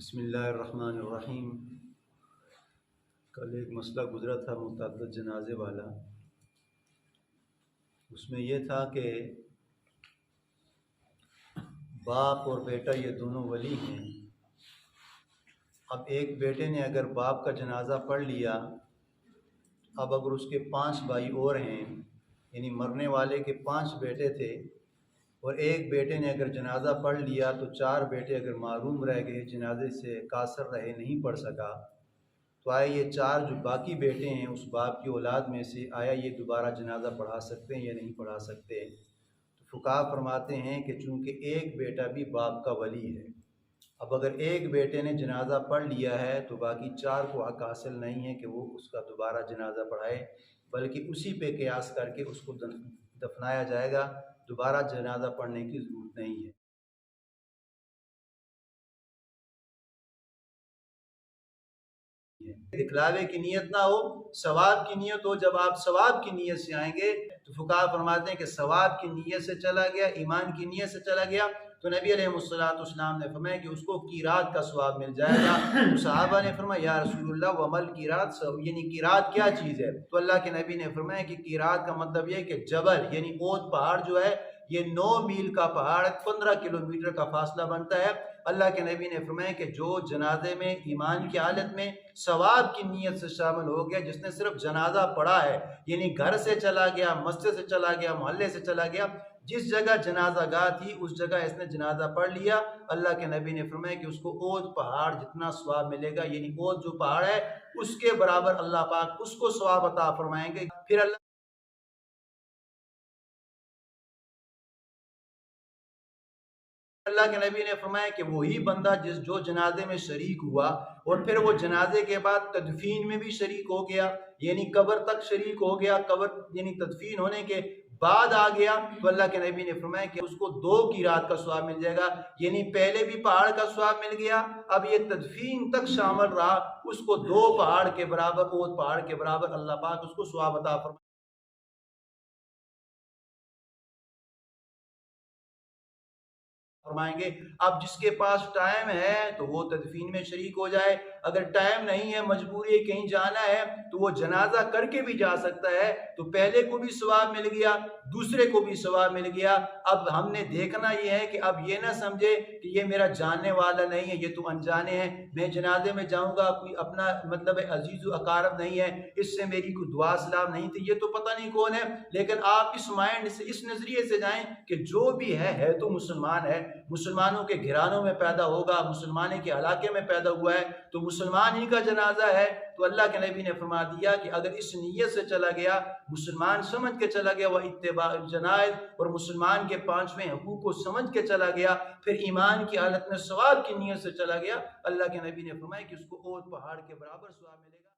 بسم اللہ الرحمن الرحیم۔ کل ایک مسئلہ گزرا تھا متعدد جنازے والا۔ اس میں یہ تھا کہ باپ اور بیٹا یہ دونوں ولی ہیں۔ اب ایک بیٹے نے اگر باپ کا جنازہ پڑھ لیا، اب اگر اس کے 5 بھائی اور ہیں، یعنی مرنے والے کے 5 بیٹے تھے، اور ایک بیٹے نے اگر جنازہ پڑھ لیا تو 4 بیٹے اگر معروم رہ گئے، جنازے سے قاصر رہے، نہیں پڑھ سکا، تو آیا یہ 4 جو باقی بیٹے ہیں اس باپ کی اولاد میں سے، آیا یہ دوبارہ جنازہ پڑھا سکتے ہیں یا نہیں پڑھا سکتے؟ تو فقہا فرماتے ہیں کہ چونکہ ایک بیٹا بھی باپ کا ولی ہے، اب اگر ایک بیٹے نے جنازہ پڑھ لیا ہے تو باقی 4 کو حق حاصل نہیں ہے کہ وہ اس کا دوبارہ جنازہ پڑھائے، بلکہ اسی پہ قیاس کر کے اس کو دفنایا جائے گا، دوبارہ جنازہ پڑھنے کی ضرورت نہیں ہے۔ دکھلاوے کی نیت نہ ہو، ثواب کی نیت ہو۔ جب آپ ثواب کی نیت سے آئیں گے تو فقہا فرماتے ہیں کہ ثواب کی نیت سے چلا گیا، ایمان کی نیت سے چلا گیا تو نبی علیہ السلام نے فرمایا کہ اس کو قیرات کا ثواب مل جائے گا۔ صحابہ نے فرمایا یا رسول اللہ ومل قیرات، یعنی قیرات کیا چیز ہے؟ تو اللہ کے نبی نے فرمایا کہ قیرات کا مطلب یہ ہے کہ جبل یعنی اونٹ پہاڑ جو ہے یہ 9 میل کا پہاڑ 15 کلومیٹر کا فاصلہ بنتا ہے۔ اللہ کے نبی نے فرمایا کہ جو جنازے میں ایمان کی حالت میں ثواب کی نیت سے شامل ہو گیا، جس نے صرف جنازہ پڑھا ہے، یعنی گھر سے چلا گیا، مسجد سے چلا گیا، محلے سے چلا گیا، جس جگہ جنازہ گاہ تھی اس جگہ اس نے جنازہ پڑھ لیا، اللہ کے نبی نے فرمایا کہ اس کو اونٹ پہاڑ جتنا ثواب ملے گا، یعنی اونٹ جو پہاڑ ہے اس کے برابر اللہ پاک اس کو ثواب عطا فرمائیں گے۔ پھر اللہ کے نبی نے فرمایا کہ وہی بندہ جو جنازے میں شریک ہوا اور پھر وہ جنازے کے بعد تدفین میں بھی شریک ہو گیا، یعنی قبر تک شریک ہو گیا، قبر یعنی تدفین ہونے کے بعد آ گیا، تو اللہ کے نبی نے فرمایا کہ اس کو 2 قیرات کا ثواب مل جائے گا، یعنی پہلے بھی پہاڑ کا ثواب مل گیا، اب یہ تدفین تک شامل رہا، اس کو 2 پہاڑ کے برابر، اونٹ پہاڑ کے برابر اللہ پاک اس کو ثواب عطا فرمائیں گے۔ اب جس کے پاس ٹائم ہے تو وہ تدفین میں شریک ہو جائے، اگر ٹائم نہیں ہے، مجبوری ہے، کہیں جانا ہے تو وہ جنازہ کر کے بھی جا سکتا ہے، تو پہلے کو بھی ثواب مل گیا، دوسرے کو بھی ثواب مل گیا۔ اب ہم نے دیکھنا یہ ہے کہ اب یہ نہ سمجھے کہ یہ میرا جاننے والا نہیں ہے، یہ تو انجانے ہیں، میں جنازے میں جاؤں گا، کوئی اپنا مطلب عزیز و اقارب نہیں ہے، اس سے میری کوئی دعا سلام نہیں تھی، یہ تو پتہ نہیں کون ہے، لیکن آپ اس مائنڈ سے، اس نظریے سے جائیں کہ جو بھی ہے تو مسلمان ہے، مسلمانوں کے گھرانوں میں پیدا ہوگا، مسلمانے کے علاقے میں پیدا ہوا ہے تو مسلمان ہی کا جنازہ ہے، تو اللہ کے نبی نے فرما دیا کہ اگر اس نیت سے چلا گیا، مسلمان سمجھ کے چلا گیا، وہ اتباع الجنائز، اور مسلمان کے 5ویں حقوق کو سمجھ کے چلا گیا، پھر ایمان کی حالت میں ثواب کی نیت سے چلا گیا، اللہ کے نبی نے فرمایا کہ اس کو اور پہاڑ کے برابر ثواب ملے گا۔